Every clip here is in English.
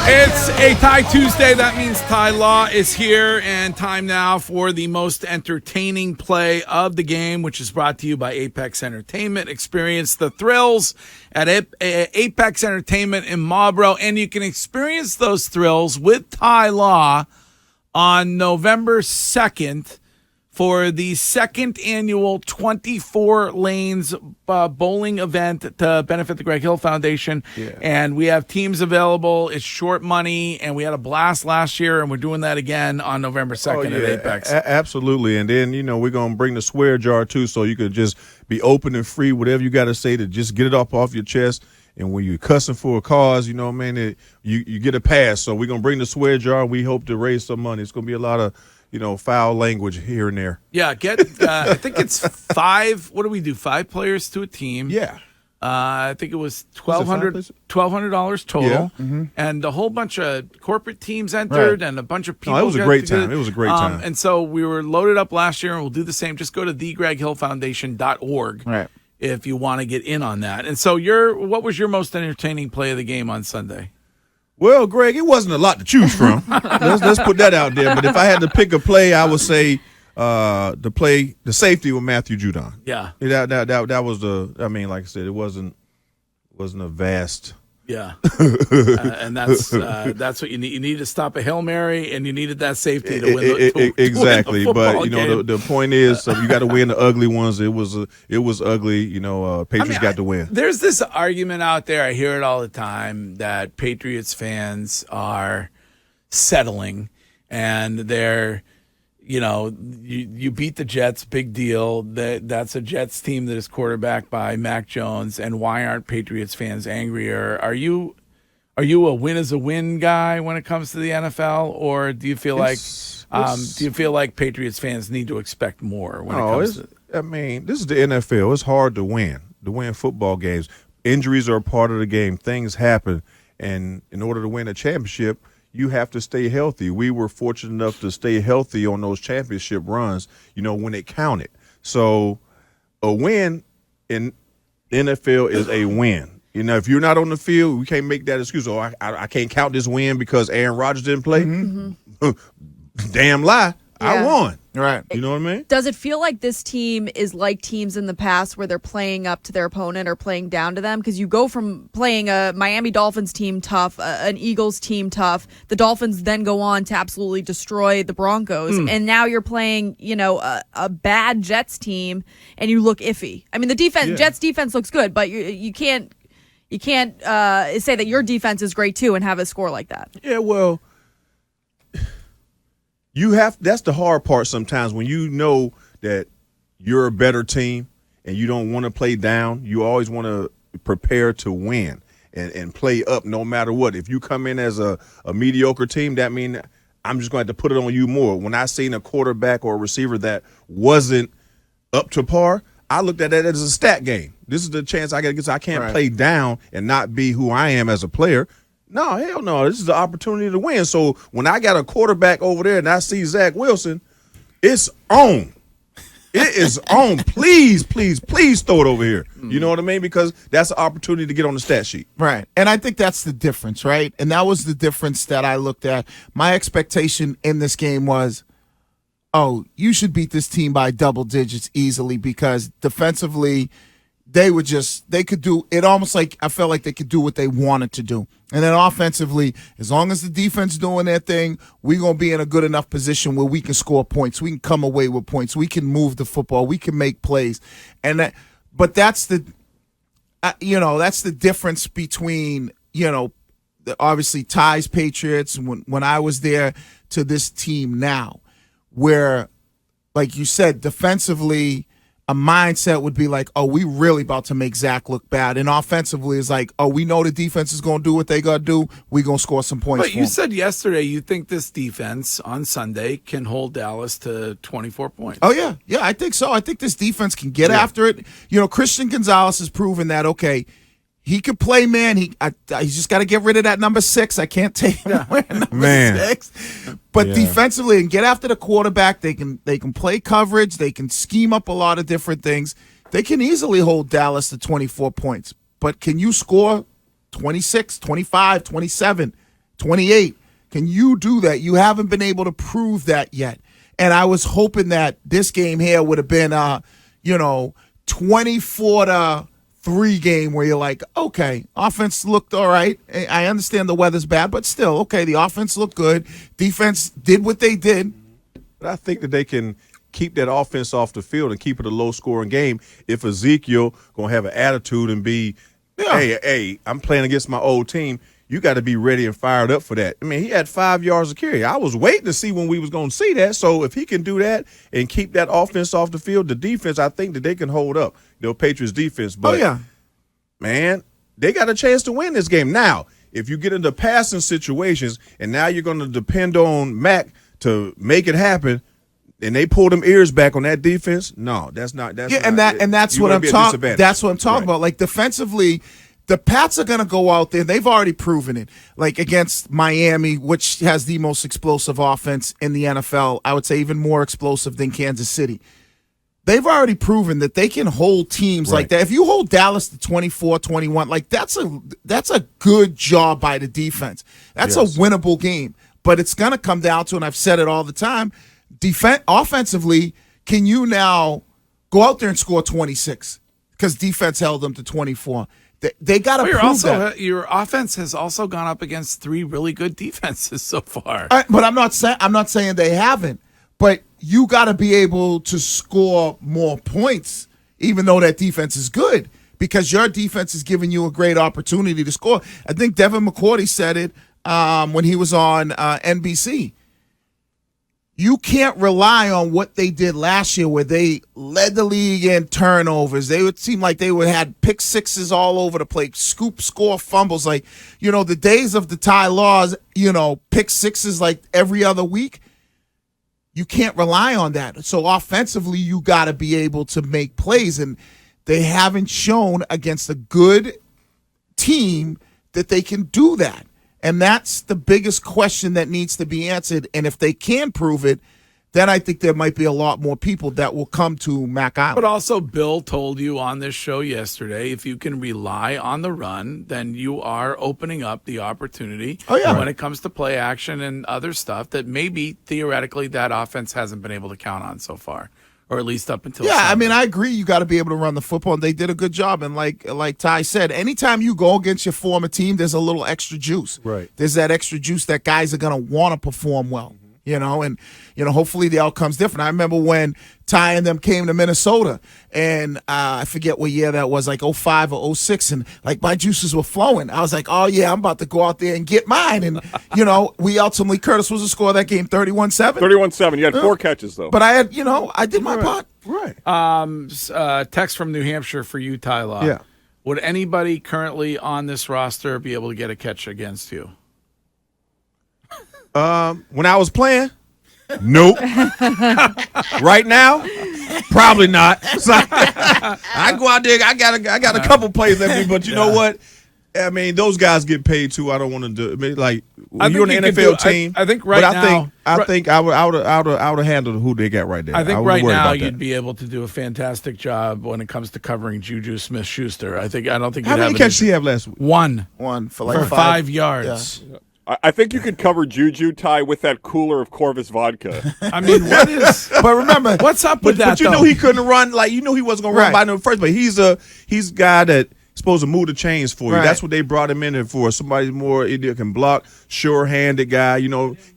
It's a Thai Tuesday. That means Thai Law is here, and time now for the most entertaining play of the game, which is brought to you by Apex Entertainment. Experience the thrills at Apex Entertainment in Marlboro, and you can experience those thrills with Thai Law on November 2nd for the second annual 24 lanes bowling event to benefit the Greg Hill Foundation. Yeah. And we have teams available. It's short money, and we had a blast last year, and we're doing that again on November 2nd at Apex. Absolutely. And then, we're going to bring the swear jar, too, so you could just be open and free, whatever you got to say to just get it off your chest. And when you're cussing for a cause, you get a pass. So we're going to bring the swear jar. We hope to raise some money. It's going to be a lot of foul language here and there. Yeah, I think it's 5. What do we do? 5 players to a team. Yeah. I think it was $1,200 total. Yeah. Mm-hmm. And a whole bunch of corporate teams entered, and a bunch of people. No, it was a great time. It was a great time. And so we were loaded up last year, and we'll do the same. Just go to thegreghillfoundation.org. Right. If you want to get in on that. And so what was your most entertaining play of the game on Sunday? Well, Greg, it wasn't a lot to choose from. let's put that out there. But if I had to pick a play, I would say the safety with Matthew Judon. Yeah. That was like I said, it wasn't a vast. Yeah. And that's what you need. You need to stop a Hail Mary, and you needed that safety to win exactly. Win the but the point is, you got to win the ugly ones. It was ugly. Patriots got to win. There's this argument out there. I hear it all the time that Patriots fans are settling, and they're. You beat the Jets, big deal. That's a Jets team that is quarterbacked by Mac Jones. And why aren't Patriots fans angrier? Are you a win is a win guy when it comes to the NFL, or do you feel like Patriots fans need to expect more when it comes to? This is the NFL. It's hard to win football games. Injuries are a part of the game. Things happen, and in order to win a championship, you have to stay healthy. We were fortunate enough to stay healthy on those championship runs, when it counted. So a win in NFL is a win. If you're not on the field, we can't make that excuse. Oh, I can't count this win because Aaron Rodgers didn't play. Mm-hmm. Damn lie. Yeah. I won. Right. You know what I mean? Does it feel like this team is like teams in the past where they're playing up to their opponent or playing down to them? Because you go from playing a Miami Dolphins team tough, an Eagles team tough. The Dolphins then go on to absolutely destroy the Broncos. And now you're playing, a bad Jets team, and you look iffy. I mean, the Jets defense looks good, but you can't say that your defense is great too and have a score like that. Yeah, well, that's the hard part sometimes when you know that you're a better team and you don't want to play down. You always want to prepare to win and play up no matter what. If you come in as a mediocre team, that means I'm just going to have to put it on you more. When I seen a quarterback or a receiver that wasn't up to par, I looked at that as a stat game. This is the chance I got to get. So I can't play down and not be who I am as a player. No, hell no. This is the opportunity to win. So when I got a quarterback over there and I see Zach Wilson, it's on. It is on. Please, please, please throw it over here. You know what I mean? Because that's an opportunity to get on the stat sheet. Right. And I think that's the difference, right? And that was the difference that I looked at. My expectation in this game was, you should beat this team by double digits easily because defensively – they could do it almost like I felt like they could do what they wanted to do. And then offensively, as long as the defense doing their thing, we're going to be in a good enough position where we can score points. We can come away with points. We can move the football. We can make plays. But that's the difference between, obviously Ty's Patriots when I was there to this team now, where, like you said, defensively, a mindset would be like, we really about to make Zach look bad. And offensively, it's like, we know the defense is going to do what they got to do. We're going to score some points. But you said yesterday you think this defense on Sunday can hold Dallas to 24 points. Oh, yeah. Yeah, I think so. I think this defense can get after it. Christian Gonzalez has proven that, he could play, man. He's just got to get rid of that number 6. I can't take him wearing number 6. But defensively, and get after the quarterback. They can play coverage. They can scheme up a lot of different things. They can easily hold Dallas to 24 points. But can you score 26, 25, 27? 28. Can you do that? You haven't been able to prove that yet. And I was hoping that this game here would have been 24-3 game where you're like, okay, offense looked all right. I understand the weather's bad, but still, okay, the offense looked good. Defense did what they did. But I think that they can keep that offense off the field and keep it a low-scoring game if Ezekiel going to have an attitude and be, hey, I'm playing against my old team. You got to be ready and fired up for that. I mean, he had 5 yards of carry. I was waiting to see when we was going to see that. So if he can do that and keep that offense off the field, the defense, I think that they can hold up. Patriots defense. But, man, they got a chance to win this game. Now, if you get into passing situations and now you're going to depend on Mac to make it happen, and they pull them ears back on that defense, no, that's not. That's that's what I'm talking. That's what I'm talking about. Like defensively, the Pats are going to go out there. They've already proven it. Like against Miami, which has the most explosive offense in the NFL. I would say even more explosive than Kansas City. They've already proven that they can hold teams like that. If you hold Dallas to 24-21, like that's a good job by the defense. That's a winnable game. But it's going to come down to, and I've said it all the time, offensively, can you now go out there and score 26? Because defense held them to 24. They got to prove that. Your offense has also gone up against 3 really good defenses so far. But I'm not saying they haven't. But you got to be able to score more points, even though that defense is good, because your defense is giving you a great opportunity to score. I think Devin McCourty said it when he was on NBC. You can't rely on what they did last year where they led the league in turnovers. They would seem like they had pick sixes all over the place, scoop, score, fumbles. Like, the days of the Ty Laws, pick sixes like every other week. You can't rely on that. So offensively, you got to be able to make plays. And they haven't shown against a good team that they can do that. And that's the biggest question that needs to be answered. And if they can prove it, then I think there might be a lot more people that will come to Mac Island. But also, Bill told you on this show yesterday, if you can rely on the run, then you are opening up the opportunity when it comes to play action and other stuff that maybe theoretically that offense hasn't been able to count on so far, or at least up until Sunday. I mean, I agree. You got to be able to run the football, and they did a good job. And like Ty said, anytime you go against your former team, there's a little extra juice. Right. There's that extra juice that guys are going to want to perform well. And hopefully the outcome's different. I remember when Ty and them came to Minnesota, and I forget what year that was, like 05 or 06, and like my juices were flowing. I was like, oh yeah, I'm about to go out there and get mine. And we ultimately, Curtis was the score of that game, 31-7. 31-7. You had 4 catches though. But I had, I did my part. Right. Text from New Hampshire for you, Ty Law. Yeah. Would anybody currently on this roster be able to get a catch against you? When I was playing, nope. Right now, probably not. So, I go out there. I got a couple plays at me, but you know what? I mean, those guys get paid too. I don't want to do. I mean, like when you're on the NFL team. I think right now. I think I would have handled who they got right there. I think right now you'd be able to do a fantastic job when it comes to covering Juju Smith-Schuster. I don't think. How many catches did he have last week? One for like 5 yards. Yeah. I think you could cover Juju, Ty, with that cooler of Corvus vodka. I mean, what is? But remember, what's up with that? But you know he couldn't run. Like he wasn't going to run by no first. But he's a guy that supposed to move the chains for you. That's what they brought him in for. Somebody more idiot can block, sure-handed guy.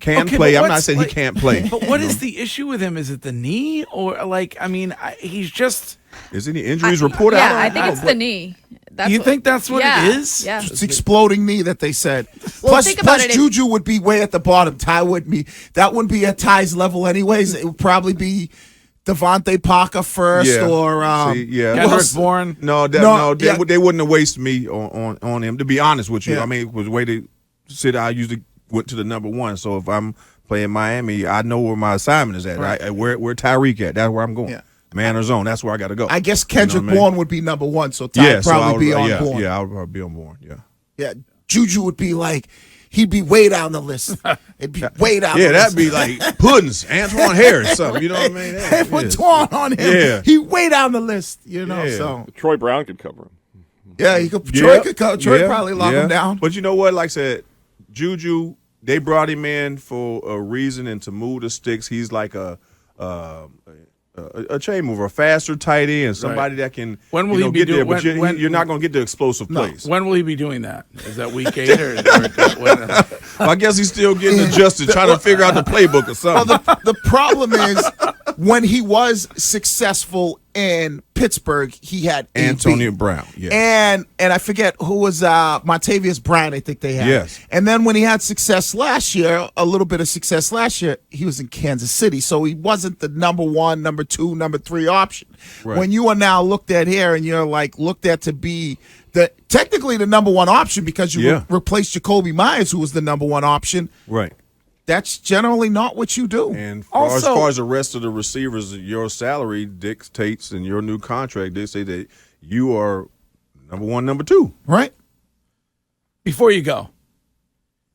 Can play. I'm not saying he can't play. But what is the issue with him? Is it the knee or he's just? Is any injuries reported? Yeah, I think it's the knee. You think that's what it is? Yeah. It's exploding knee that they said. Well, think about it. Juju would be way at the bottom. Ty wouldn't be. That wouldn't be at Ty's level anyways. It would probably be Devontae Parker first or Kendrick Bourne. They wouldn't have wasted me on him, to be honest with you. I mean, it was the way they sit. I usually went to the number 1. So if I'm playing Miami, I know where my assignment is at. Right. Where Tyreek at? That's where I'm going. Yeah. Man or zone, that's where I got to go. I guess Kendrick Bourne would be number 1, so Ty would probably be on Bourne. Yeah, I would probably be on Bourne, Yeah, Juju would be like, he'd be way down the list. It'd be way down the list. Yeah, that'd be like Puddins, Antoine Harris, something, you know what I mean? Put Twan on him. Yeah. He way down the list, so. Troy Brown could cover him. Yeah, Troy could cover. Troy probably lock him down. But you know what, like I said, Juju, they brought him in for a reason and to move the sticks. He's like a chain mover, a faster tight end, somebody that can When will he be get there, doing? but you're not going to get the explosive plays. When will he be doing that? Is that week 8 or when? I guess he's still getting adjusted, trying to figure out the playbook or something. Well, the problem is when he was successful in Pittsburgh, he had AB. Antonio Brown, yeah. And I forget who was Montavious Bryant, I think they had. Yes. And then when he had success last year, a little bit of success last year, he was in Kansas City. So he wasn't the number 1, number 2, number 3 option. Right. When you are now looked at here and you're like looked at to be technically the number 1 option because you replaced Jacoby Myers, who was the number 1 option. Right. That's generally not what you do. And as far as the rest of the receivers, your salary dictates in your new contract, they say that you are number 1, number 2. Right. Before you go,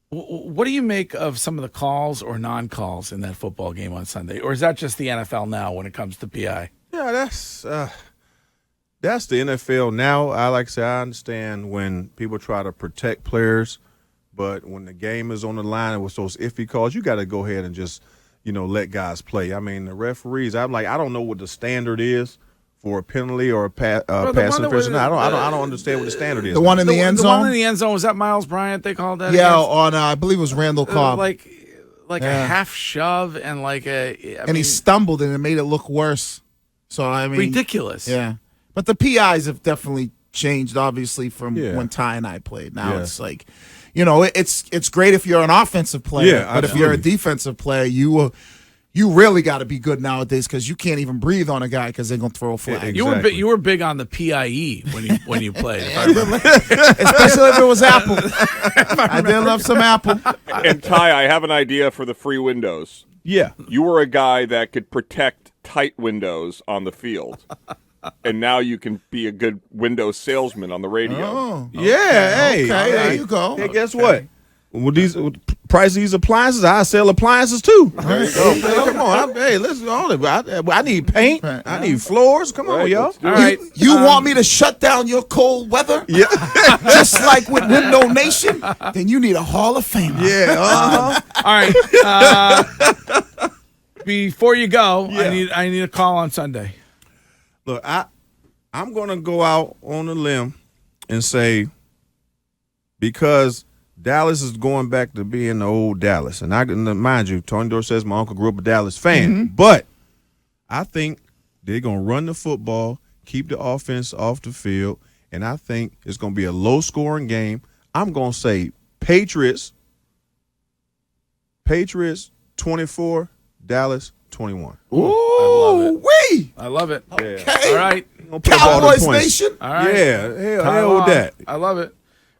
what do you make of some of the calls or non-calls in that football game on Sunday? Or is that just the NFL now when it comes to PI? Yeah, that's the NFL now. Like I say, I understand when people try to protect players, but when the game is on the line and with those iffy calls, you got to go ahead and just, let guys play. I mean, the referees, I don't know what the standard is for a penalty or a pass interference. I don't understand what the standard is. The one in the end zone? The one in the end zone, was that Miles Bryant they called that? Yeah, against? on I believe it was Randall Cobb. Like a half shove and like he stumbled and it made it look worse. So, I mean. Ridiculous. Yeah. But the PIs have definitely changed, obviously, from when Ty and I played. Now it's like, it's great if you're an offensive player, but if you're a defensive player, you really got to be good nowadays because you can't even breathe on a guy because they're gonna throw a flag. Exactly. You were big on the PIE when you played, especially if it was Apple. I did love some Apple. And Ty, I have an idea for the free windows. Yeah, you were a guy that could protect tight windows on the field. And now you can be a good Windows salesman on the radio. Oh, yeah. Hey, there you go. Hey, guess what? With these price of these appliances, I sell appliances too. There you go. Come on, listen. I need paint. I need floors. Come on, y'all. All right. You want me to shut down your cold weather? Yeah. Just like with Window Nation? Then you need a Hall of Famer. Yeah. All right. Before you go, I need a call on Sunday. Look, I'm going to go out on a limb and say because Dallas is going back to being the old Dallas. And mind you, Tony Dorsett, my uncle, grew up a Dallas fan. But I think they're going to run the football, keep the offense off the field, and I think it's going to be a low-scoring game. I'm going to say Patriots 24, Dallas 21. Ooh, I love it. Okay. All right. Cowboys Nation. All right. Yeah, hell with that. I love it.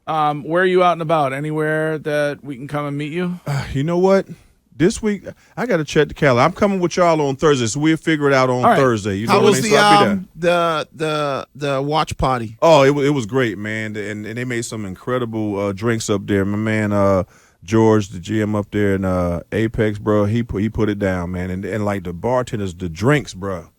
Where are you out and about? Anywhere that we can come and meet you? You know what? This week, I got to check the calendar. I'm coming with y'all on Thursday, so we'll figure it out on Thursday. You know How what was I mean? the watch party? Oh, it was great, man. And they made some incredible drinks up there. My man George, the GM up there in Apex, bro, he put it down, man. And like the bartenders, the drinks, bro.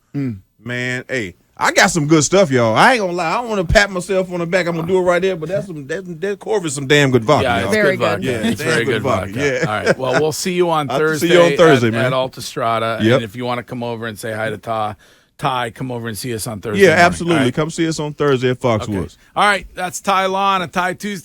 Man, hey, I got some good stuff, y'all. I ain't gonna lie. I don't want to pat myself on the back. I'm gonna do it right there, but that Corvus some damn good vodka. Yeah, y'all. it's Very good. good. Vodka. Yeah, It's very good vodka. Yeah. All right. Well, we'll see you on I'll Thursday. see you on Thursday, at man. Altistrada. Yep. And if you want to come over and say hi to Ty, come over and see us on Thursday. Yeah, morning. absolutely. All right? Come see us on Thursday at Foxwoods. Okay. All right. That's Ty Law on a Ty Tuesday.